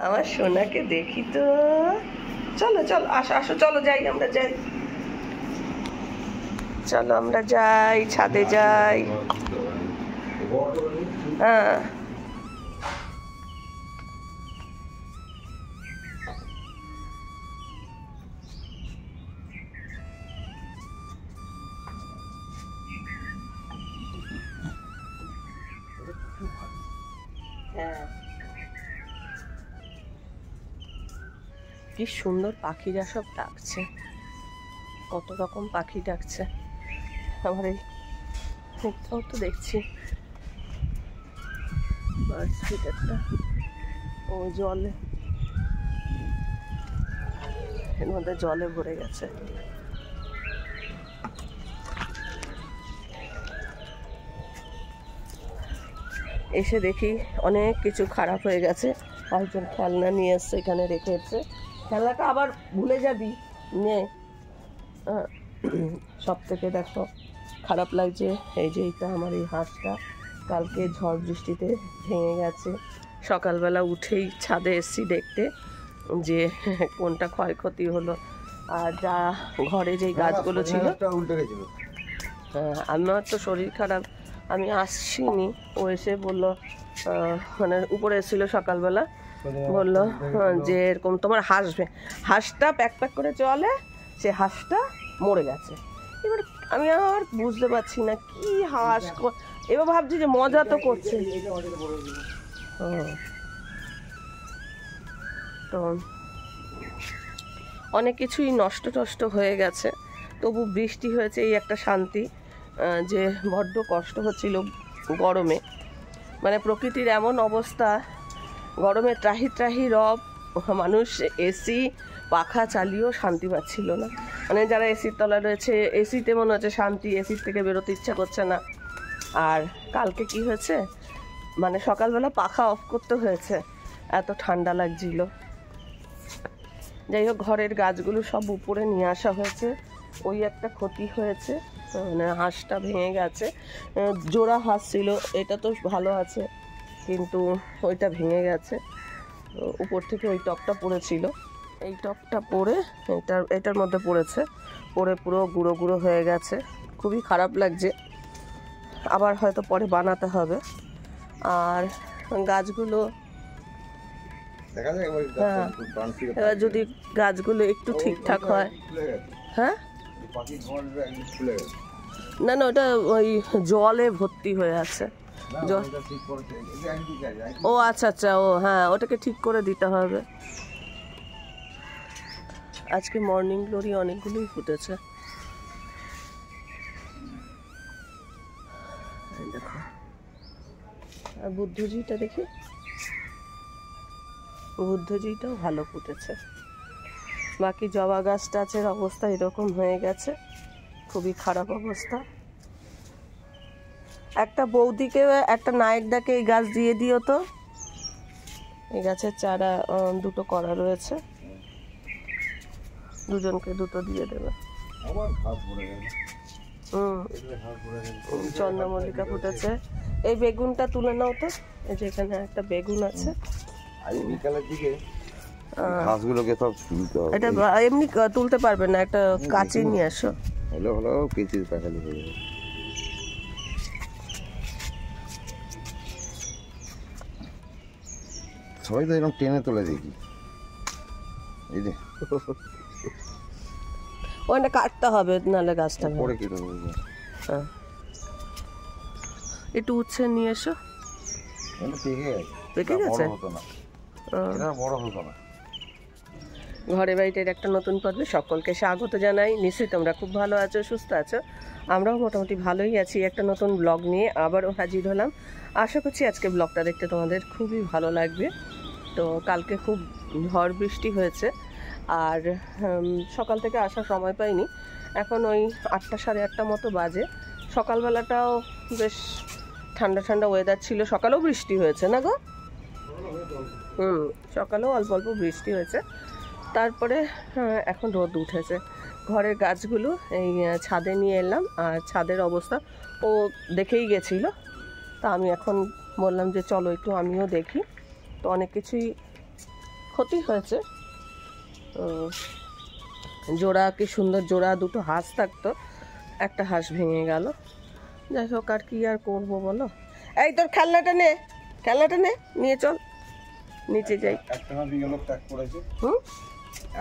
আমার সোনাকে দেখি তো। চলো চলো, আসো আসো, চলো যাই, আমরা যাই, চলো আমরা যাই, ছাদে যাই। হ্যাঁ হ্যাঁ, কি সুন্দর পাখিরা সব ডাকছে, কত রকম পাখি ডাকছে। আমার এই মুখটাও তো দেখছি বার্ড ফিডারটা, ও জলে, এর মধ্যে জলে ভরে গেছে। এসে দেখি অনেক কিছু খারাপ হয়ে গেছে, একজন খেলনা নিয়ে এসছে, এখানে রেখেছে, খেলনাটা আবার ভুলে যাবি নে। সব থেকে দেখো খারাপ লাগছে এই যে এইটা, আমার এই হাঁসটা কালকে ঝড় বৃষ্টিতে ভেঙে গেছে। সকালবেলা উঠেই ছাদে এসছি দেখতে যে কোনটা ক্ষয়ক্ষতি হলো, আর যা ঘরে যেই গাছগুলো ছিল। আমার তো শরীর খারাপ, আমি আসছিনি, ও এসে বললো, মানে উপরে এসেছিলো সকালবেলা, বললো যে এরকম তোমার হাঁসটা প্যাক প্যাক করে চলে, সে হাঁসটা মরে গেছে। এবার আমি আর বুঝতে পারছি না কি হাঁস, এবার ভাবছি যে মজা তো করছে। তো অনেক কিছুই নষ্ট টষ্ট হয়ে গেছে, তবু বৃষ্টি হয়েছে, এই একটা শান্তি। যে বড্ড কষ্ট হচ্ছিল গরমে, মানে প্রকৃতির এমন অবস্থা, গরমে ত্রাহি ত্রাহি রব, মানুষ এসি পাখা চালিয়েও শান্তি পাচ্ছিল না। মানে যারা এসির তলায় রয়েছে, এসিতে মনে হচ্ছে শান্তি, এসির থেকে বেরোতে ইচ্ছা করছে না। আর কালকে কি হয়েছে, মানে সকালবেলা পাখা অফ করতে হয়েছে, এত ঠান্ডা লাগছিল। যাই হোক, ঘরের গাছগুলো সব উপরে নিয়ে আসা হয়েছে, ওই একটা ক্ষতি হয়েছে, মানে হাঁসটা ভেঙে গেছে। জোড়া হাঁস ছিল, এটা তো ভালো আছে, কিন্তু ওইটা ভেঙে গেছে। উপর থেকে ওই টপটা পড়েছিল, এই টপটা পড়ে এটার মধ্যে পড়েছে, পড়ে পুরো গুঁড়ো গুঁড়ো হয়ে গেছে, খুবই খারাপ লাগছে। আবার হয়তো পরে বানাতে হবে। আর গাছগুলো, হ্যাঁ, এবার যদি গাছগুলো একটু ঠিকঠাক হয়। হ্যাঁ না না, ওটা ওই জলে ভর্তি হয়ে আছে। ও আচ্ছা আচ্ছা, ও হ্যাঁ, ওটাকে ঠিক করে দিতে হবে। আজকে মর্নিং গ্লোরি অনেকগুলোই ফুটেছে, দেখো। আর বুদ্ধজিটা দেখি, বুদ্ধজিটাও ভালো ফুটেছে। বাকি জবা গাছ টাছের অবস্থা এরকম হয়ে গেছে, খুবই খারাপ অবস্থা। একটা বৌদিকে, একটা নায়কদাকে এই গাছ দিয়ে দিও তো, এই গাছের চারা দুটো করা রয়েছে, দুজনকে দুটো দিয়ে দেবে। চন্দ্রমল্লিকা ফুটেছে। এই বেগুনটা তুলে নাও তো, এই যে এখানে একটা বেগুন আছে। এটা এমনি তুলতে পারবে না, একটা কাঁচি নিয়ে আসো। সবাই তো এরকম টেনে তোলে দেখি, এই যে ওটা কাটতে হবে, নাহলে গাছটা পড়ে কেটে দেবে। হ্যাঁ, একটু উচ্ছে নিয়ে এসো। পেকে গেছে, বড় হতো না। ঘরে বাড়িতে একটা নতুন পর্বে সকলকে স্বাগত জানাই। নিশ্চয়ই তোমরা খুব ভালো আছো, সুস্থ আছো, আমরাও মোটামুটি ভালোই আছি। একটা নতুন ব্লগ নিয়ে আবারও হাজির হলাম। আশা করছি আজকে ব্লগটা দেখতে তোমাদের খুবই ভালো লাগবে। তো কালকে খুব ঝড় বৃষ্টি হয়েছে, আর সকাল থেকে আসার সময় পাইনি। এখন ওই 8টা সাড়ে 8টা মতো বাজে। সকালবেলাটাও বেশ ঠান্ডা ঠান্ডা ওয়েদার ছিল, সকালেও বৃষ্টি হয়েছে না গো? সকালেও অল্প অল্প বৃষ্টি হয়েছে, তারপরে এখন রোদ উঠেছে। ঘরের গাছগুলো এই ছাদে নিয়ে এলাম, আর ছাদের অবস্থা ও দেখেই গেছিলো, তা আমি এখন বললাম যে চলো একটু আমিও দেখি। তো অনেক কিছুই ক্ষতি হয়েছে। জোড়া কি সুন্দর জোড়া, দুটো হাঁস থাকতো, একটা হাঁস ভেঙে গেল। যাই হোক, আর কি আর করবো বলো। এই তোর খেলনাটা নে, খেলনাটা নে, নিয়ে চল নিচে যাই। একটা হাঁস গেল প্যাক করেছে।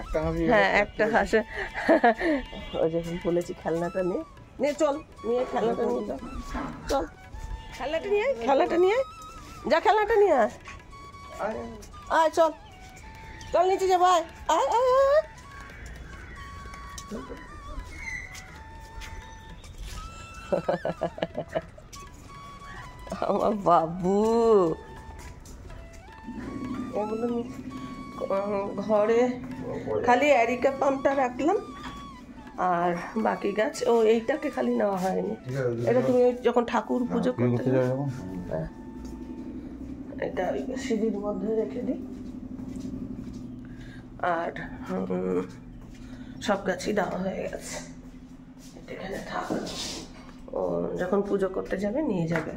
একটা হাঁস, হ্যাঁ একটা হাঁসে ওই যখন বলেছি খেলনাটা নিয়ে নিয়ে চল, নিয়ে খেলনাটা নিয়ে চল, চল খেলনাটা নিয়ে আয়, খেলনাটা নিয়ে আয়, যা খেলনাটা নিয়ে আয়, আয় চল, চল নিচে যাবো, আয় আয় আয় আয়। আমার বাবু এগুলো ঘরে খালি অ্যারিকা পাম্পটা রাখলাম, আর বাকি গাছ এইটাকে খালি নেওয়া হয়নি। এটা তুমি যখন ঠাকুর পুজো করতে যাও, হ্যাঁ এটা ওই সিঁড়ির মধ্যে রেখে দিই। আর সব গাছই দেওয়া হয়ে গেছে, এখানে থাক, ও যখন পুজো করতে যাবে নিয়ে যাবে।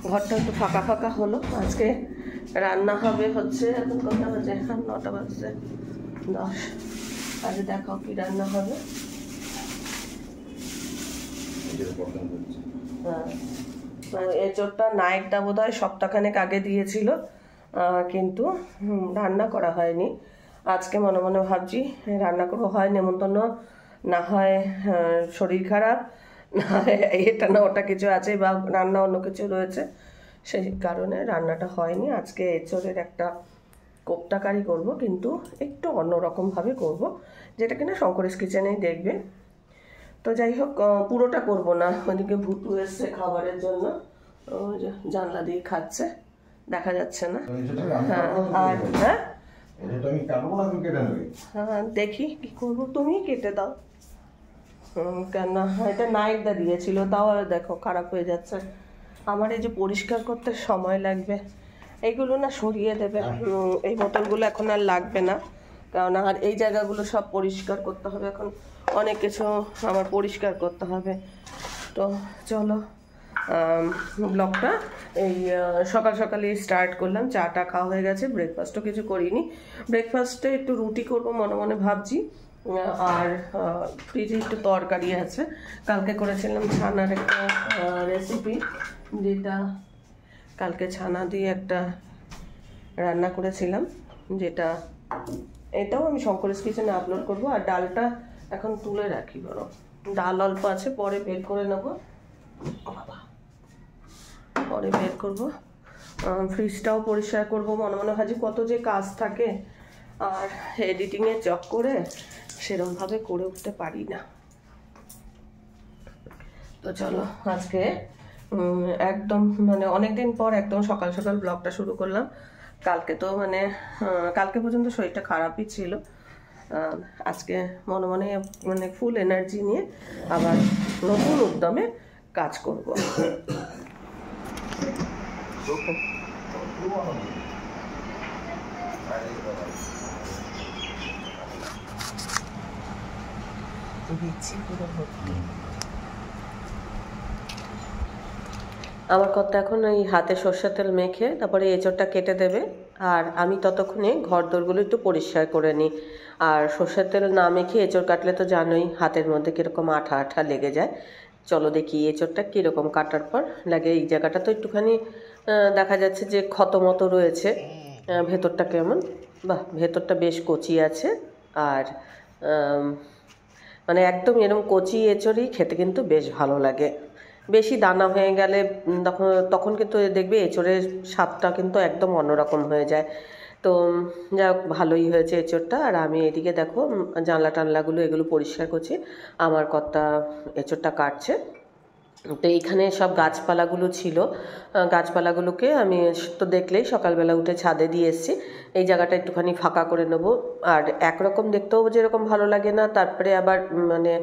ঘরটা একটু ফাঁকা ফাঁকা হলো। আজকে রান্না হবে হচ্ছে, এখন কটা বাজে, এখন 9টা বাজছে 10। আজকে দেখাও কি রান্না হবে। হ্যাঁ, এঁচোড়টা নায়কটা বোধ হয় সপ্তাহখানেক আগে দিয়েছিল, কিন্তু রান্না করা হয়নি। আজকে মনে মনে ভাবছি রান্না করবো, হয় নেমন্তন্ন, না হয় শরীর খারাপ, না হয় এটা না ওটা কিছু আছে, বা রান্না অন্য কিছু রয়েছে, সেই কারণে রান্নাটা হয়নি। আজকে এঁচোড়ের একটা কোপ্তা কারি করবো, কিন্তু একটু অন্যরকমভাবে করব, যেটা কিনা শঙ্করেশ কিচেনেই দেখবে। তো যাই হোক, পুরোটা করব না। ওইদিকে ভুটু এসছে খাবারের জন্য, জানলা দিয়ে খাচ্ছে, দেখা যাচ্ছে না। হ্যাঁ আর হ্যাঁ হ্যাঁ দেখি কি করবো, তুমি কেটে দাও। কেন এটা নাইটদা দিয়েছিল, তাও দেখো খারাপ হয়ে যাচ্ছে। আমার এই যে পরিষ্কার করতে সময় লাগবে, এইগুলো না সরিয়ে দেবে। এই বোতলগুলো এখন আর লাগবে না, কারণ আর এই জায়গাগুলো সব পরিষ্কার করতে হবে, এখন অনেক কিছু আমার পরিষ্কার করতে হবে। তো চলো, ব্লগটা এই সকাল সকালে স্টার্ট করলাম। চাটা খাওয়া হয়ে গেছে, ব্রেকফাস্টও কিছু করিনি। ব্রেকফাস্টে একটু রুটি করব মনে মনে ভাবছি, আর ফ্রিজে একটু তরকারি আছে। কালকে করেছিলাম ছানার একটা রেসিপি, যেটা কালকে ছানা দিয়ে একটা রান্না করেছিলাম, যেটা এটাও আমি শঙ্করেশ কিচেনে আপলোড করব। আর ডালটা এখন তুলে রাখি, বড় ডাল অল্প আছে, পরে বের করে নেব, বাবা পরে বের করব। ফ্রিজটাও পরিষ্কার করব, মনে মনে ভাজি কত যে কাজ থাকে, আর এডিটিংয়ের চক্করে সেরকমভাবে করে উঠতে পারি না। তো চলো, আজকে একদম মানে অনেকদিন পর একদম সকাল সকাল ব্লগটা শুরু করলাম। কালকে তো মানে কালকে পর্যন্ত শরীরটা খারাপই ছিল। আজকে মনে মনে মানে ফুল এনার্জি নিয়ে আবার নতুন উদ্যমে কাজ করব। আমার কর্তা এখন এই হাতে সর্ষের তেল মেখে তারপরে এঁচোড়টা কেটে দেবে, আর আমি ততক্ষণে ঘর দোরগুলো একটু পরিষ্কার করে নিই। আর সর্ষের তেল না মেখে এঁচোড় কাটলে তো জানোই হাতের মধ্যে কীরকম আঠা আঠা লেগে যায়। চলো দেখি এঁচোড়টা কীরকম কাটার পর লাগে। এই জায়গাটা তো একটুখানি দেখা যাচ্ছে যে ক্ষত মতো রয়েছে, ভেতরটা কেমন, বাহ ভেতরটা বেশ কচি আছে। আর মানে একদম এরকম কচি এঁচোড়ই খেতে কিন্তু বেশ ভালো লাগে। বেশি দানা হয়ে গেলে তখন কিন্তু দেখবে এঁচোড়ের স্বাদটা কিন্তু একদম অন্যরকম হয়ে যায়। তো যাই হোক, ভালোই হয়েছে এঁচোড়টা। আর আমি এদিকে দেখো জানলা টানলাগুলো এগুলো পরিষ্কার করছি, আমার কর্তা এঁচোড়টা কাটছে। তো এইখানে সব গাছপালাগুলো ছিল, গাছপালাগুলোকে আমি তো দেখলেই সকালবেলা উঠে ছাদে দিয়ে এসেছি। এই জায়গাটা একটুখানি ফাঁকা করে নেব। আর একরকম দেখতেও যেরকম ভালো লাগে না, তারপরে আবার মানে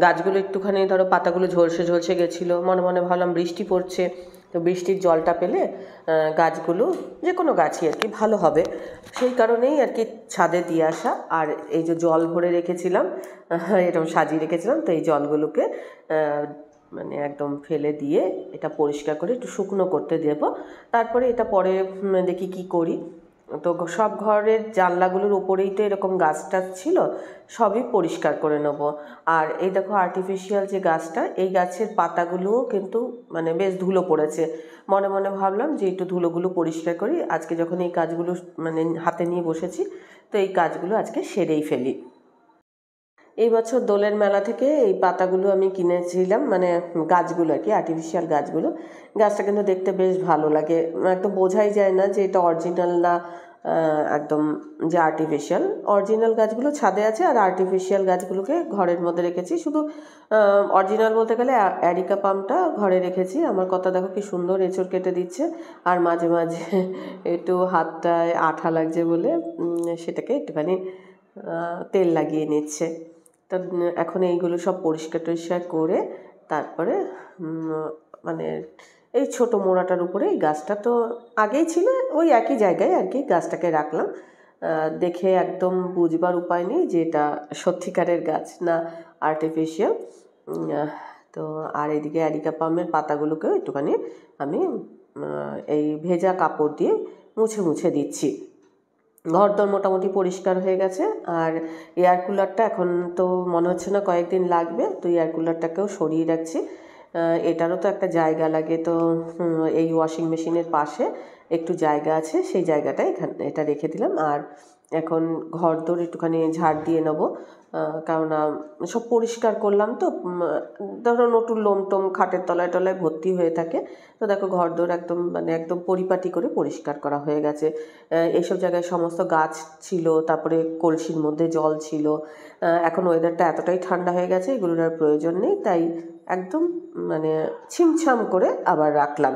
গাছগুলো একটুখানি ধরো পাতাগুলো ঝলসে ঝলসে গেছিলো, মনে মনে ভাবলাম বৃষ্টি পড়ছে, তো বৃষ্টির জলটা পেলে গাছগুলো যে কোনো গাছই আর কি ভালো হবে, সেই কারণেই আর কি ছাদে দিয়ে আসা। আর এই যে জল ভরে রেখেছিলাম, এরকম সাজিয়ে রেখেছিলাম, তো এই জলগুলোকে মানে একদম ফেলে দিয়ে এটা পরিষ্কার করে একটু শুকনো করতে দেব। তারপরে এটা পরে দেখি কি করি। তো সব ঘরের জানলাগুলোর উপরেই তো এরকম গাছ টাছ ছিল, সবই পরিষ্কার করে নেব। আর এই দেখো আর্টিফিশিয়াল যে গাছটা, এই গাছের পাতাগুলোও কিন্তু মানে বেশ ধুলো পড়েছে। মনে মনে ভাবলাম যে একটু ধুলোগুলো পরিষ্কার করি, আজকে যখন এই কাজগুলো মানে হাতে নিয়ে বসেছি, তো এই কাজগুলো আজকে সেরেই ফেলি। এই বছর দোলের মেলা থেকে এই পাতাগুলো আমি কিনেছিলাম, মানে গাছগুলো আর কি, আর্টিফিশিয়াল গাছগুলো। গাছটা কিন্তু দেখতে বেশ ভালো লাগে, একদম বোঝাই যায় না যে এটা অরিজিনাল না একদম যে আর্টিফিশিয়াল। অরিজিনাল গাছগুলো ছাদে আছে, আর আর্টিফিশিয়াল গাছগুলোকে ঘরের মধ্যে রেখেছি। শুধু অরিজিনাল বলতে গেলে অ্যারিকা পামটা ঘরে রেখেছি। আমার কথা দেখো কি সুন্দর এঁচড় কেটে দিচ্ছে, আর মাঝে মাঝে একটু হাতটায় আঠা লাগছে বলে সেটাকে একটুখানি তেল লাগিয়ে নিচ্ছে। তো এখন এইগুলো সব পরিষ্কার টরিষ্কার করে তারপরে মানে এই ছোটো মোড়াটার উপরে এই গাছটা তো আগেই ছিল, ওই একই জায়গায় আর কি গাছটাকে রাখলাম। দেখে একদম বুঝবার উপায় নেই যে এটা সত্যিকারের গাছ না আর্টিফিশিয়াল। তো আর এদিকে অ্যারিকা পামের পাতাগুলোকেও একটুখানি আমি এই ভেজা কাপড় দিয়ে মুছে মুছে দিচ্ছি। ঘরদোর মোটামুটি পরিষ্কার হয়ে গেছে। আর এয়ার কুলারটা এখন তো মনে হচ্ছে না কয়েকদিন লাগবে, তো এয়ার কুলারটাকেও সরিয়ে রাখছি। এটারও তো একটা জায়গা লাগে, তো এই ওয়াশিং মেশিনের পাশে একটু জায়গা আছে, সেই জায়গাটায় এটা রেখে দিলাম। আর এখন ঘরদোর একটুখানি ঝাড় দিয়ে নেবো, কেননা সব পরিষ্কার করলাম তো। ধরো নতুন লোম টোম খাটের তলায় টলায় ভর্তি হয়ে থাকে, তো দেখো ঘরদোর একদম মানে একদম পরিপাটি করে পরিষ্কার করা হয়ে গেছে। এইসব জায়গায় সমস্ত গাছ ছিল, তারপরে কলসির মধ্যে জল ছিল। এখন ওয়েদারটা এতটাই ঠান্ডা হয়ে গেছে, এগুলোর আর প্রয়োজন নেই, তাই একদম মানে ছিমছাম করে আবার রাখলাম।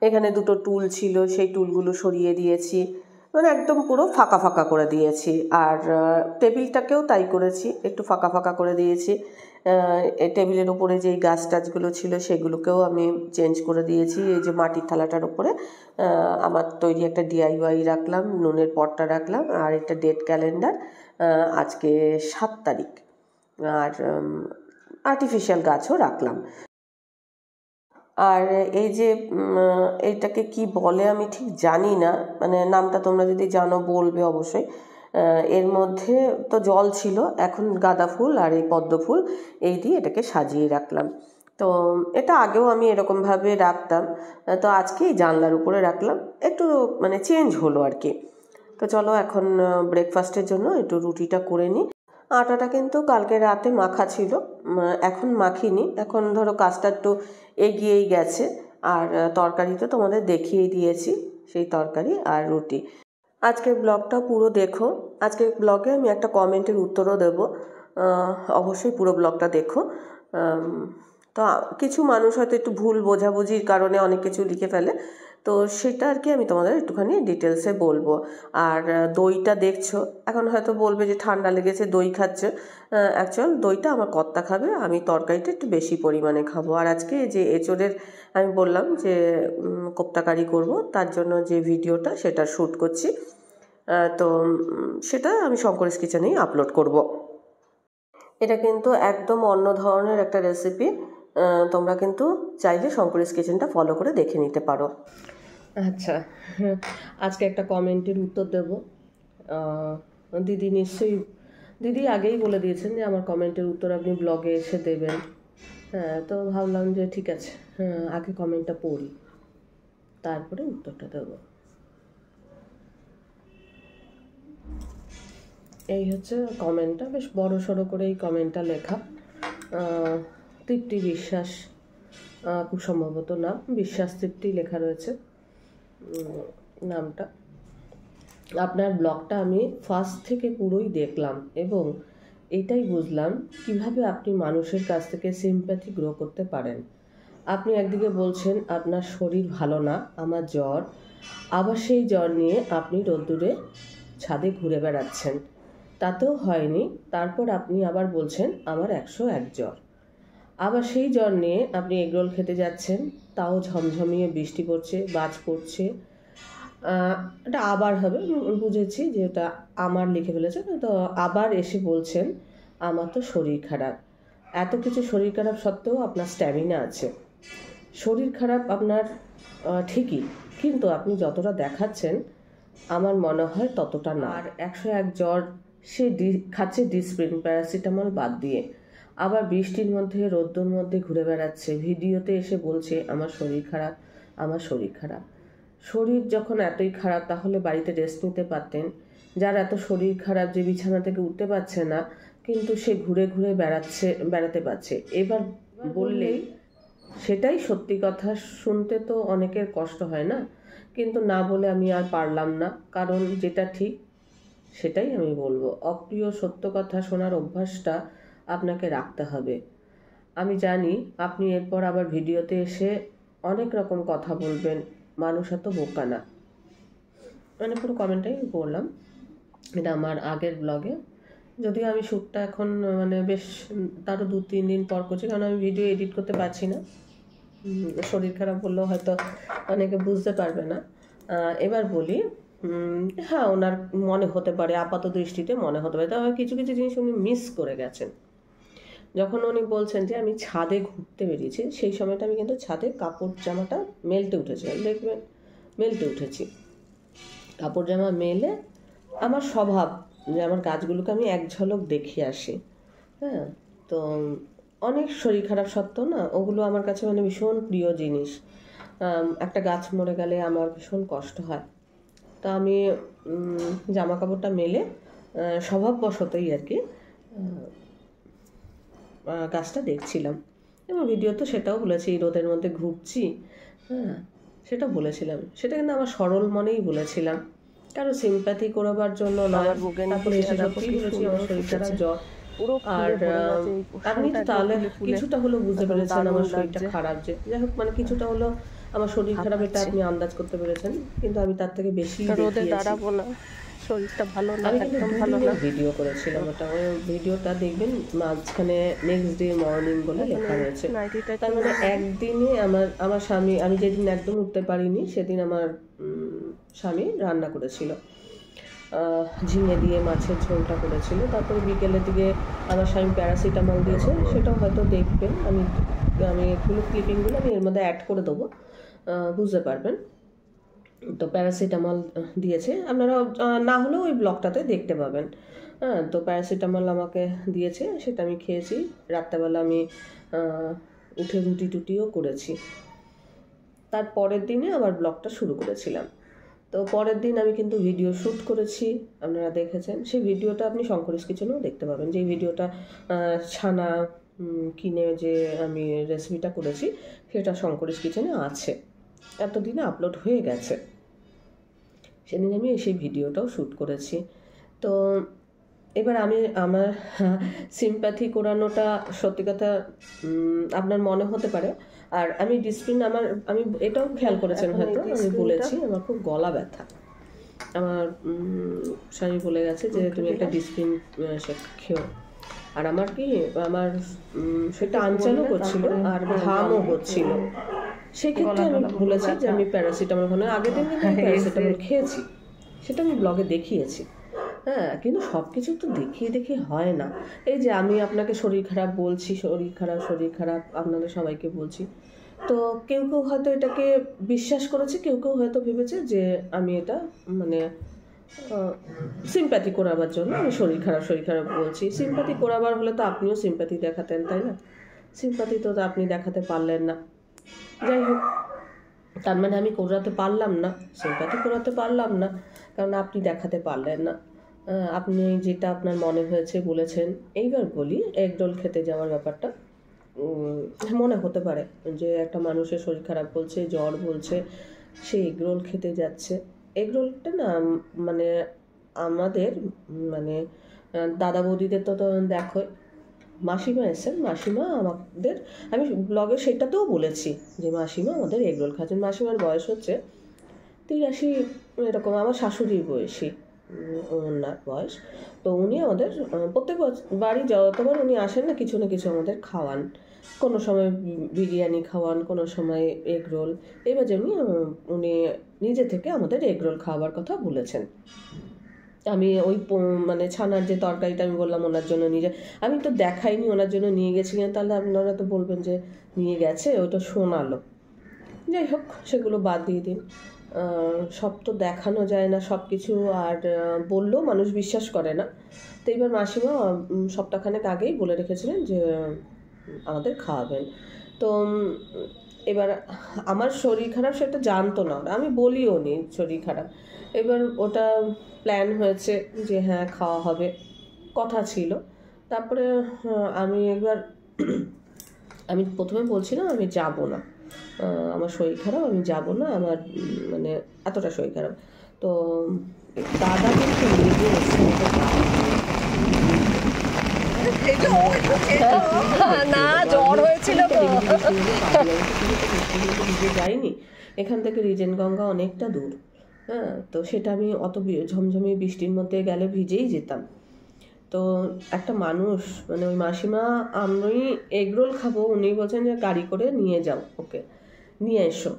এখানে দুটো টুল ছিল, সেই টুলগুলো সরিয়ে দিয়েছি, মানে একদম পুরো ফাঁকা ফাঁকা করে দিয়েছি। আর টেবিলটাকেও তাই করেছি, একটু ফাঁকা ফাঁকা করে দিয়েছি। টেবিলের উপরে যেই গাছ টাছগুলো ছিল সেগুলোকেও আমি চেঞ্জ করে দিয়েছি। এই যে মাটির থালাটার উপরে আমার তৈরি একটা DIY রাখলাম, নুনের পটটা রাখলাম, আর একটা ডেট ক্যালেন্ডার, আজকে 7 তারিখ, আর আর্টিফিশিয়াল গাছও রাখলাম। আর এই যে এইটাকে কি বলে আমি ঠিক জানি না, মানে নামটা তোমরা যদি জানো বলবে অবশ্যই। এর মধ্যে তো জল ছিল, এখন গাঁদা ফুল আর এই পদ্ম ফুল এই দিয়ে এটাকে সাজিয়ে রাখলাম। তো এটা আগেও আমি এরকমভাবে রাখতাম, তো আজকে এই জানলার উপরে রাখলাম, একটু মানে চেঞ্জ হলো আর কি। তো চলো এখন ব্রেকফাস্টের জন্য একটু রুটিটা করে নিই। আটাটা কিন্তু কালকে রাতে মাখা ছিল, এখন মাখিনি। এখন ধরো কাজটা একটু এগিয়েই গেছে। আর তরকারি তো তোমাদের দেখিয়েই দিয়েছি, সেই তরকারি আর রুটি। আজকের ব্লগটা পুরো দেখো। আজকের ব্লগে আমি একটা কমেন্টের উত্তরও দেব, অবশ্যই পুরো ব্লগটা দেখো। তো কিছু মানুষ হয়তো একটু ভুল বোঝাবুঝির কারণে অনেক কিছু লিখে ফেলে, তো সেটা আর কি আমি তোমাদের একটুখানি ডিটেলসে বলবো। আর দইটা দেখছো, এখন হয়তো বলবে যে ঠান্ডা লেগেছে দই খাচ্ছে। অ্যাকচুয়াল দইটা আমার কর্তা খাবে, আমি তরকারিটা একটু বেশি পরিমাণে খাবো। আর আজকে যে এঁচোড়ের আমি বললাম যে কোপ্তাকারি করব, তার জন্য যে ভিডিওটা সেটা শ্যুট করছি, তো সেটা আমি শঙ্করেশ কিচেনেই আপলোড করব। এটা কিন্তু একদম অন্য ধরনের একটা রেসিপি, তোমরা কিন্তু চাইলে শঙ্করেশ কিচেনটা ফলো করে দেখে নিতে পারো। আচ্ছা, আজকে একটা কমেন্টের উত্তর দেব। দিদি আগেই বলে দিয়েছেন যে আমার কমেন্টের উত্তর আপনি ব্লগে এসে দেবেন। হ্যাঁ, তো ভাবলাম যে ঠিক আছে, আগে কমেন্টটা পড়ি, তারপরে উত্তরটা দেব। এই হচ্ছে কমেন্টটা, বেশ বড় সড়ো করে এই কমেন্টটা লেখা। তৃপ্তি বিশ্বাস খুব সম্ভবত নাম, বিশ্বাস তৃপ্তি লেখা রয়েছে নামটা। আপনার ব্লগটা আমি ফার্স্ট থেকে পুরোই দেখলাম এবং এটাই বুঝলাম কিভাবে আপনি মানুষের কাছ থেকে সিম্প্যাথি গ্রো করতে পারেন। আপনি একদিকে বলছেন আপনার শরীর ভালো না, আমার জ্বর, আবার সেই জ্বর নিয়ে আপনি রোদ্দুরে ছাদে ঘুরে বেড়াচ্ছেন, তাতেও হয়নি, তারপর আপনি আবার বলছেন আমার 101 জ্বর। আবার সেই জ্বর নিয়ে আপনি এগরোল খেতে যাচ্ছেন, তাও ঝমঝমিয়ে বৃষ্টি পড়ছে, বাজ পড়ছে। এটা আবার হবে, বুঝেছি যে এটা আমার লিখে ফেলেছে, তো আবার এসে বলছেন আমার তো শরীর খারাপ। এত কিছু শরীর খারাপ সত্ত্বেও আপনার স্ট্যামিনা আছে। শরীর খারাপ আপনার ঠিকই, কিন্তু আপনি যতটা দেখাচ্ছেন আমার মনে হয় ততটা না। আর 101 জ্বর সে খাচ্ছে ডিসপ্রিন, প্যারাসিটামল বাদ দিয়ে, আবার বৃষ্টির মধ্যে রোদ্দুর মধ্যে ঘুরে বেড়াচ্ছে, ভিডিওতে এসে বলছে আমার শরীর খারাপ, আমার শরীর খারাপ। শরীর যখন এতই খারাপ তাহলে বাড়িতে রেস্ট নিতে পারতেন। যার এত শরীর খারাপ যে বিছানা থেকে উঠতে পারছে না, কিন্তু সে ঘুরে ঘুরে বেড়াতে পারছে, এবার বললেই সেটাই সত্যি কথা। শুনতে তো অনেকের কষ্ট হয় না, কিন্তু না বলে আমি আর পারলাম না, কারণ যেটা ঠিক সেটাই আমি বলবো। অপ্রিয় সত্য কথা শোনার অভ্যাসটা আপনাকে রাখতে হবে। আমি জানি আপনি এরপর আবার ভিডিওতে এসে অনেক রকম কথা বলবেন, মানুষ এত বোকা না, মানে পুরো কমেন্টটাই বললাম। এটা আমার আগের ব্লগে, যদিও আমি শ্যুটটা এখন মানে বেশ তারও 2-3 দিন পর করছি, কারণ আমি ভিডিও এডিট করতে পারছি না। শরীর খারাপ বললেও হয়তো অনেকে বুঝতে পারবে না। এবার বলি, হ্যাঁ ওনার মনে হতে পারে, আপাত দৃষ্টিতে মনে হতে পারে, তবে কিছু কিছু জিনিস উনি মিস করে গেছেন। যখন উনি বলছেন যে আমি ছাদে ঘুরতে বেরিয়েছি, সেই সময়টা আমি কিন্তু ছাদে কাপড় জামাটা মেলতে উঠেছি, দেখবেন মেলতে উঠেছি। কাপড় জামা মেলে আমার স্বভাব যে আমার গাছগুলোকে আমি এক ঝলক দেখিয়ে আসি। হ্যাঁ, তো অনেক শরীর খারাপ সত্ত্বেও না ওগুলো আমার কাছে মানে ভীষণ প্রিয় জিনিস। একটা গাছ মরে গেলে আমার ভীষণ কষ্ট হয়। তা আমি জামা কাপড়টা মেলে স্বভাববশতই আর কি গাছটা দেখছিলাম, এবং ভিডিওতে সেটাও বলেছি, রোদের মধ্যে ঘুরছি। হ্যাঁ, সেটা বলেছিলাম, সেটা কিন্তু আমার সরল মনেই বলেছিলাম, কারো সিম্প্যাথি করাবার জন্য নয়। তারপরে এসে সত্যি বলেছি আমার শরীর খারাপ, জ্বর। আর আপনি তো তাহলে কিছুটা হলেও বুঝতে পেরেছেন আমার শরীরটা খারাপ, যে যাই হোক মানে কিছুটা হলো আমার শরীর খারাপ, এটা আপনি আন্দাজ করতে পেরেছেন, কিন্তু আমি তার থেকে বেশি রোদে দাঁড়াবো না, শরীরটা ভালো না, আমি একদম ভালো না। ভিডিও করেছিলাম, ওটা ওই ভিডিওটা দেখবেন মাঝখানে নেক্সট ডে মর্নিং বলে লেখা রয়েছে। তার মানে একদিনে আমার স্বামী, আমি যেদিন একদম উঠতে পারিনি সেদিন আমার স্বামী রান্না করেছিল, ঝিঙে দিয়ে মাছের ঝোলটা করেছিল। তারপরে বিকেলের দিকে আমার স্বামী প্যারাসিটামল দিয়েছে, সেটাও হয়তো দেখবেন, আমি এগুলো ক্লিপিংগুলো আমি এর মধ্যে অ্যাড করে দেবো, বুঝতে পারবেন। তো প্যারাসিটামল দিয়েছে, আপনারা না হলেও ওই ব্লগটাতে দেখতে পাবেন। হ্যাঁ, তো প্যারাসিটামল আমাকে দিয়েছে, সেটা আমি খেয়েছি। রাত্রেবেলা আমি উঠে রুটি টুটিও করেছি। তার পরের দিনে আবার ব্লগটা শুরু করেছিলাম। তো পরের দিন আমি কিন্তু ভিডিও শ্যুট করেছি, আপনারা দেখেছেন। সেই ভিডিওটা আপনি শঙ্করিস কিচেনেও দেখতে পাবেন, যে ভিডিওটা ছানা কিনে যে আমি রেসিপিটা করেছি সেটা শঙ্করিস কিচেনে আছে, এতদিনে আপলোড হয়ে গেছে। সেদিন আমি সেই ভিডিওটাও শ্যুট করেছি। তো এবার আমি আমার সিম্প্যাথি করানোটা সত্যি কথা আপনার মনে হতে পারে। আর আমি ডিসপ্লিন আমি এটাও খেয়াল করেছেন হয়তো, আমি বলেছি আমার খুব গলা ব্যথা। আমার স্বামী বলে গেছে যে তুমি একটা ডিসপ্লিন খেও। আর আমার সেটা আনচালও করছিল আর ঘামও হচ্ছিল। সেক্ষেত্রে আমি বলেছি যে আমি প্যারাসিটামল আগের দিন কিন্তু আমি প্যারাসিটামল খেয়েছি, সেটা আমি ব্লগে দেখিয়েছি। হ্যাঁ, কিন্তু সব কিছু তো দেখিয়ে হয় না। এই যে আমি আপনাকে শরীর খারাপ বলছি, শরীর খারাপ আপনাদের সবাইকে বলছি, তো কেউ হয়তো এটাকে বিশ্বাস করেছে, কেউ হয়তো ভেবেছে যে আমি এটা মানে সিম্প্যাথি করাবার জন্য আমি শরীর খারাপ বলছি। সিম্প্যাথি করাবার হলে তো আপনিও সিম্প্যাথি দেখাতেন, তাই না? সিম্প্যাথি তো আপনি দেখাতে পারলেন না। যাই হোক, তার মানে আমি করাতে পারলাম না, সিম্প্যাথি করাতে পারলাম না, কারণ আপনি দেখাতে পারলেন না। আপনি যেটা আপনার মনে হয়েছে বলেছেন। এইবার বলি এগরোল খেতে যাওয়ার ব্যাপারটা। মনে হতে পারে যে একটা মানুষের শরীর খারাপ বলছে, জ্বর বলছে, সে এগরোল খেতে যাচ্ছে। এগরোলটা না মানে আমাদের মানে দাদা বৌদিদের তো দেখো, মাসিমা এসেছেন, মাসিমা আমাদের, আমি ব্লগে সেটাতেও বলেছি যে মাসিমা আমাদের এগরোল খাচ্ছেন। মাসিমার বয়স হচ্ছে 83 এরকম, আমার শাশুড়ির বয়সী ওনার বয়স। তো উনি আমাদের প্রত্যেক বাড়ি যতবার উনি আসেন না কিছু আমাদের খাওয়ান। কোনো সময় বিরিয়ানি খাওয়ান, কোনো সময় এগরোল। এবার যেমনি উনি নিজে থেকে আমাদের এগরোল খাওয়াবার কথা বলেছেন। আমি ওই মানে ছানার যে তরকারিটা আমি বললাম ওনার জন্য নিয়ে যায়, আমি তো দেখাইনি ওনার জন্য নিয়ে গেছিলেন, তাহলে আপনারা তো বলবেন যে নিয়ে গেছে, ওইটা শোনালো। যাই হোক, সেগুলো বাদ দিয়ে দিন। সব তো দেখানো যায় না সব কিছু, আর বললেও মানুষ বিশ্বাস করে না। তো এবার মাসিমা সপ্তাহখানেক আগেই বলে রেখেছিলেন যে আমাদের খাওয়াবেন। তো এবার আমার শরীর খারাপ সেটা জানতো না, আমি বলিও নি শরীর খারাপ। এবার ওটা প্ল্যান হয়েছে যে হ্যাঁ খাওয়া হবে, কথা ছিল। তারপরে আমি একবার আমি প্রথমে বলছিলাম আমি যাব না, আমার শরীর খারাপ, আমি যাব না, আমার মানে এতটা শরীর খারাপ। তো দাদা কিন্তু নিজে না জ্বর হয়েছিল তো। যাইনি, এখান থেকে রিজেনগঙ্গা অনেকটা দূর। হ্যাঁ, তো সেটা আমি অত ঝমঝমে বৃষ্টির মধ্যে গেলে ভিজেই যেতাম। তো একটা মানুষ মানে ওই মাসিমা, আমি এগরোল খাবো, উনি বলছেন যে গাড়ি করে নিয়ে যাও, ওকে নিয়ে এসো।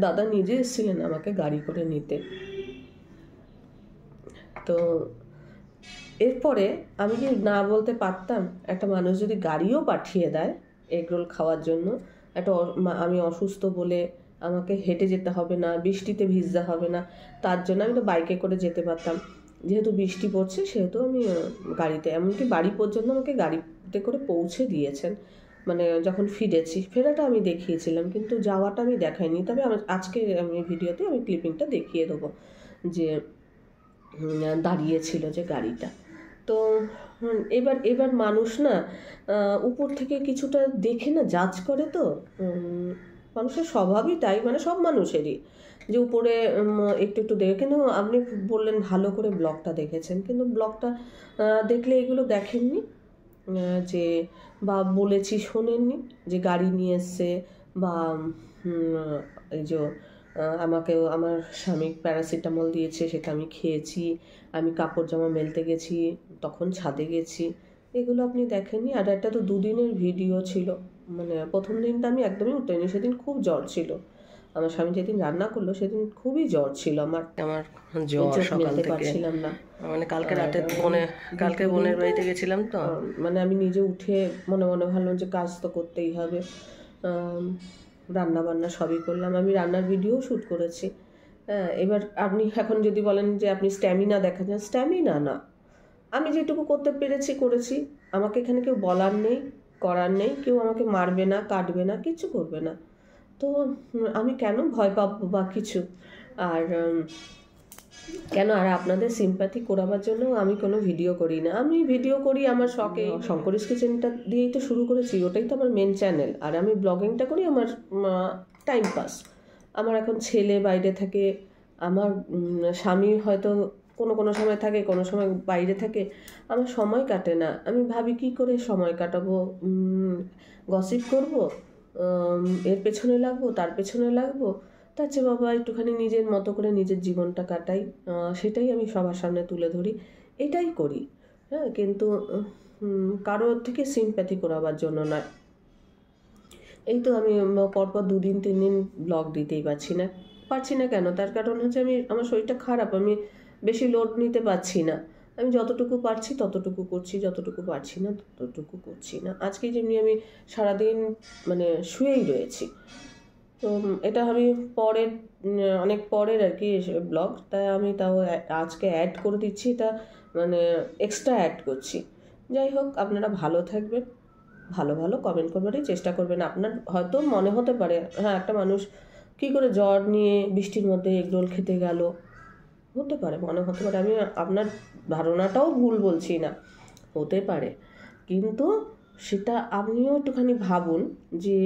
দাদা নিজে এসেছিলেন আমাকে গাড়ি করে নিতে। তো এরপরে আমি কি না বলতে পারতাম? একটা মানুষ যদি গাড়িও পাঠিয়ে দেয় এগরোল খাওয়ার জন্য, একটা আমি অসুস্থ বলে আমাকে হেঁটে যেতে হবে না, বৃষ্টিতে ভিজতে হবে না, তার জন্য আমি তো বাইকে করে যেতে পারতাম। যেহেতু বৃষ্টি পড়ছে সেহেতু আমি গাড়িতে, এমনকি বাড়ি পর্যন্ত আমাকে গাড়িতে করে পৌঁছে দিয়েছেন। মানে যখন ফেরাটা আমি দেখিয়েছিলাম, কিন্তু যাওয়াটা আমি দেখাইনি। তবে আজকে আমি ভিডিওতে আমি ক্লিপিংটা দেখিয়ে দেবো যে দাঁড়িয়েছিল যে গাড়িটা। তো এবার মানুষ না উপর থেকে কিছুটা দেখে না জাজ করে। তো মানুষের স্বভাবই তাই, মানে সব মানুষেরই, যে উপরে একটু একটু দেখে। কিন্তু আপনি বললেন ভালো করে ব্লগটা দেখেছেন, কিন্তু ব্লগটা দেখলে এগুলো দেখেননি, যে বা বলেছি শোনেননি যে গাড়ি নিয়ে এসছে, বা এই যে আমাকেও আমার স্বামী প্যারাসিটামল দিয়েছে, সেটা আমি খেয়েছি, আমি কাপড় জামা মেলতে গেছি, তখন ছাদে গেছি, এগুলো আপনি দেখেননি। আর একটা তো দুদিনের ভিডিও ছিল, মানে প্রথম দিনটা আমি একদমই উঠতেনি, সেদিন খুব জ্বর ছিল। আমার স্বামী যেদিন রান্না করলো সেদিন খুবই জ্বর ছিল, আমার জ্বর সকাল থেকে পারছিলাম না। মানে কালকে রাতে কালকে বোনের বাড়িতে গেছিলাম, তো মানে আমি নিজে উঠে মনে মনে ভাবলাম যে কাজ তো করতেই হবে। রান্না বান্না সবই করলাম, আমি রান্নার ভিডিও শ্যুট করেছি। হ্যাঁ, এবার আপনি এখন যদি বলেন যে আপনি স্ট্যামিনা দেখাচ্ছেন, স্ট্যামিনা না, আমি যেটুকু করতে পেরেছি করেছি। আমাকে এখানে কেউ বলার নেই, করার নেই, কেউ আমাকে মারবে না, কাটবে না, কিছু করবে না। তো আমি কেন ভয় পাবো বা কিছু? আর কেন? আর আপনাদের সিম্প্যাথি করাবার জন্য আমি কোনো ভিডিও করি না, আমি ভিডিও করি আমার শখে। শঙ্করিস কিচেনটা দিয়েই তো শুরু করেছি, ওটাই তো আমার মেন চ্যানেল। আর আমি ব্লগিংটা করি আমার টাইম পাস। আমার এখন ছেলে বাইরে থাকে, আমার স্বামী হয়তো কোনো সময় থাকে, কোনো সময় বাইরে থাকে, আমার সময় কাটে না। আমি ভাবি কি করে সময় কাটাবো, গসিপ করব, এর পেছনে লাগবো, তার পেছনে লাগবো, তার চেয়ে বাবা একটুখানি নিজের মতো করে নিজের জীবনটা কাটাই, সেটাই আমি সবার সামনে তুলে ধরি, এটাই করি। হ্যাঁ, কিন্তু কারোর থেকে সিম্প্যাথি করাবার জন্য নয়। এই তো আমি পরপর 2 দিন 3 দিন ব্লগ দিতেই পারছি না কেন? তার কারণ হচ্ছে আমার শরীরটা খারাপ, আমি বেশি লোড নিতে পারছি না। আমি যতটুকু পারছি ততটুকু করছি, যতটুকু পারছি না ততটুকু করছি না। আজকে যেমনি আমি সারাদিন মানে শুয়েই রয়েছি। তো এটা আমি অনেক পরের আর কি ব্লগ, তাই আমি আজকে অ্যাড করে দিচ্ছি, এটা মানে এক্সট্রা অ্যাড করছি। যাই হোক, আপনারা ভালো থাকবেন, ভালো কমেন্ট করবারই চেষ্টা করবেন। আপনার হয়তো মনে হতে পারে হ্যাঁ, একটা মানুষ কী করে জ্বর নিয়ে বৃষ্টির মধ্যে এগরোল খেতে গেল, হতে পারে, মনে হতে পারে। আমি আপনার ধারণাটাও ভুল বলছি না, হতে পারে, কিন্তু সেটা আপনিও একটুখানি ভাবুন যে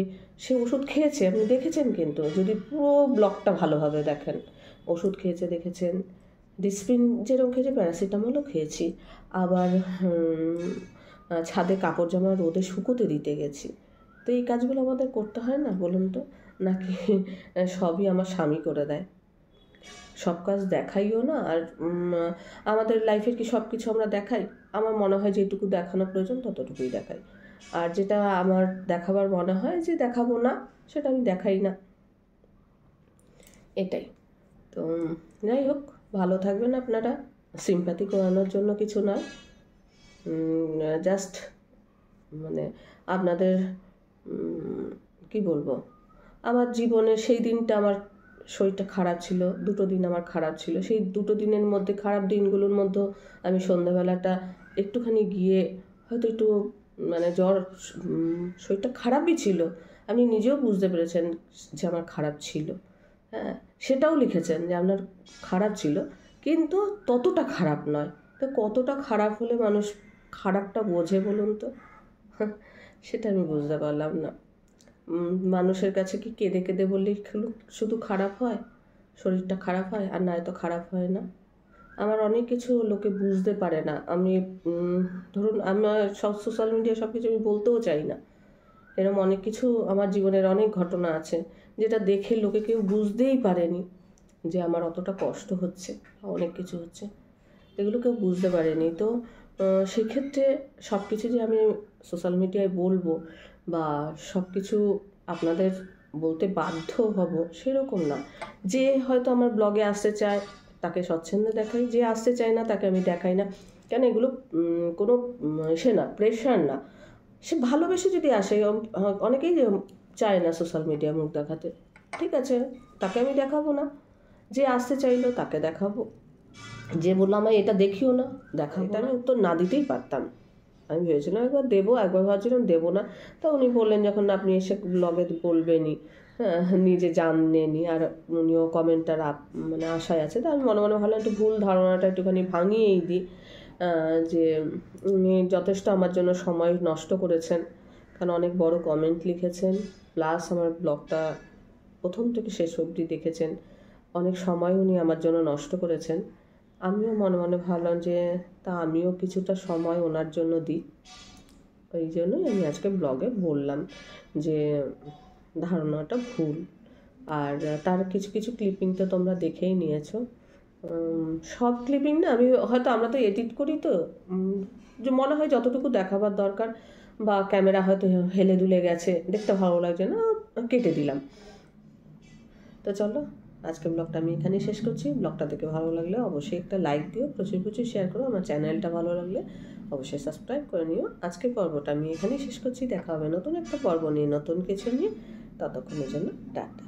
সে ওষুধ খেয়েছে, আপনি দেখেছেন, কিন্তু যদি পুরো ব্লগটা ভালোভাবে দেখেন, ওষুধ খেয়েছে দেখেছেন, ডিসপিন যেরকম খেয়েছে, প্যারাসিটামলও খেয়েছি, আবার ছাদে কাপড় জামা রোদে শুকোতে দিতে গেছি। তো এই কাজগুলো আমাদের করতে হয় না, বলুন তো? নাকি সবই আমার স্বামী করে দেয়? সব কাজ দেখাইও না, আর আমাদের লাইফের কি সব কিছু আমরা দেখাই? আমার মনে হয় যেটুকু দেখানো প্রয়োজন ততটুকুই দেখাই, আর যেটা আমার দেখাবার মনে হয় যে দেখাবো না, সেটা আমি দেখাই না, এটাই। তো যাই হোক, ভালো থাকবেন আপনারা, সিম্প্যাথি করানোর জন্য কিছু নয়, জাস্ট মানে আপনাদের কি বলবো, আমার জীবনে সেই দিনটা আমার শরীরটা খারাপ ছিল, 2টো দিন আমার খারাপ ছিল। সেই 2টো দিনের মধ্যে, খারাপ দিনগুলোর মধ্যে আমি সন্ধ্যাবেলাটা একটুখানি গিয়ে হয়তো একটু মানে জ্বর, শরীরটা খারাপই ছিল, আপনি নিজেও বুঝতে পেরেছেন যে আমার খারাপ ছিল, হ্যাঁ সেটাও লিখেছেন যে আপনার খারাপ ছিল, কিন্তু ততটা খারাপ নয়। তো কতটা খারাপ হলে মানুষ খারাপটা বোঝে বলুন তো? সেটা আমি বুঝতে পারলাম না। মানুষের কাছে কি কেঁদে কেঁদে বললেই শুধু খারাপ হয়, শরীরটা খারাপ হয়, আর নয়তো খারাপ হয় না? আমার অনেক কিছু লোকে বুঝতে পারে না। আমি ধরুন আমার সব সোশ্যাল মিডিয়া সব কিছু আমি বলতেও চাই না, এরকম অনেক কিছু আমার জীবনের অনেক ঘটনা আছে যেটা দেখে লোকে কেউ বুঝতেই পারেনি যে আমার অতটা কষ্ট হচ্ছে, অনেক কিছু হচ্ছে, এগুলো কেউ বুঝতে পারেনি। তো সেক্ষেত্রে সব কিছু যে আমি সোশ্যাল মিডিয়ায় বলবো বা সব কিছু আপনাদের বলতে বাধ্য হব সেরকম না। যে হয়তো আমার ব্লগে আসতে চায় তাকে স্বচ্ছন্দে দেখাই, যে আসতে চায় না তাকে আমি দেখাই না। কেন এগুলো কোনো সে না, প্রেশার না। সে ভালোবেসে যদি আসে, অনেকেই চায় না সোশ্যাল মিডিয়া মুখ দেখাতে, ঠিক আছে, তাকে আমি দেখাবো না। যে আসতে চাইলো তাকে দেখাবো, যে বললো আমায় এটা দেখিও না, দেখাবো। এটা আমি উত্তর না দিতেই পারতাম, আমি ভেবেছিলাম একবার দেবো, একবার ভাবছিলাম দেবো না। তা উনি বললেন যখন আপনি এসে ব্লগে বলবেনই, হ্যাঁ নিজে জানেনি, আর উনিও কমেন্টার মানে আশায় আছে। তা আমি মনে মনে ভাবলাম একটু ভুল ধারণাটা একটুখানি ভাঙিয়েই দিই, যে উনি যথেষ্ট আমার জন্য সময় নষ্ট করেছেন, কারণ অনেক বড় কমেন্ট লিখেছেন, প্লাস আমার ব্লগটা প্রথম থেকে শেষ অবধি দেখেছেন, অনেক সময় উনি আমার জন্য নষ্ট করেছেন। আমিও মনে মনে ভাবলাম যে তা আমিও কিছুটা সময় ওনার জন্য দিই। ওই জন্যই আমি আজকে ব্লগে বললাম যে ধারণাটা ভুল। আর তার কিছু কিছু ক্লিপিং তো তোমরা দেখেই নিয়েছো, সব ক্লিপিং না, আমি হয়তো আমরা তো এডিট করি, তো যে মনে হয় যতটুকু দেখাবার দরকার, বা ক্যামেরা হয়তো হেলে দুলে গেছে, দেখতে ভালো লাগছে না, কেটে দিলাম। তো চলো আজকে ব্লগটা আমি এখানেই শেষ করছি। ব্লগটা দেখে ভালো লাগলে অবশ্যই একটা লাইক দিও, প্রচুর প্রচুর শেয়ার করো, আমার চ্যানেলটা ভালো লাগলে অবশ্যই সাবস্ক্রাইব করে নিও। আজকের পর্বটা আমি এখানেই শেষ করছি, দেখা হবে নতুন একটা পর্ব নিয়ে, নতুন কিছু নিয়ে। ততক্ষণের জন্য টাটা।